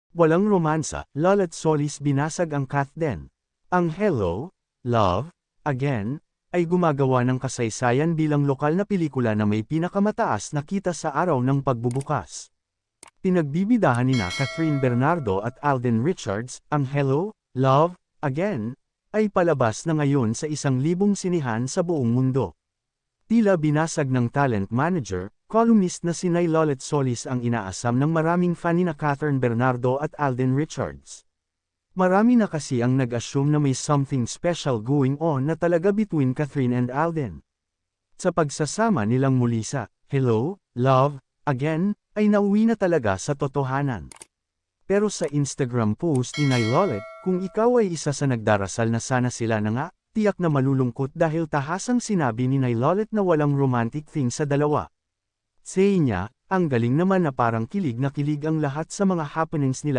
Walang romansa, Lolet Solis binasag ang Kathden. Ang Hello, Love, Again, ay gumagawa ng kasaysayan bilang lokal na pelikula na may pinakamataas na kita sa araw ng pagbubukas. Pinagbibidahan nina Catherine Bernardo at Alden Richards, ang Hello, Love, Again, ay palabas na ngayon sa 1,000 sinihan sa buong mundo. Tila binasag ng talent manager, columnist na si Lolet Solis ang inaasam ng maraming fan nina Catherine Bernardo at Alden Richards. Marami na kasi ang nag-assume na may something special going on na talaga between Catherine and Alden. Sa pagsasama nilang muli sa Hello, Love, Again, ay nauwi na talaga sa totohanan. Pero sa Instagram post ni Lolet, kung ikaw ay isa sa nagdarasal na sana sila na nga, tiyak na malulungkot dahil tahasang sinabi ni Lolet na walang romantic thing sa dalawa. Say niya, ang galing naman na parang kilig na kilig ang lahat sa mga happenings nila.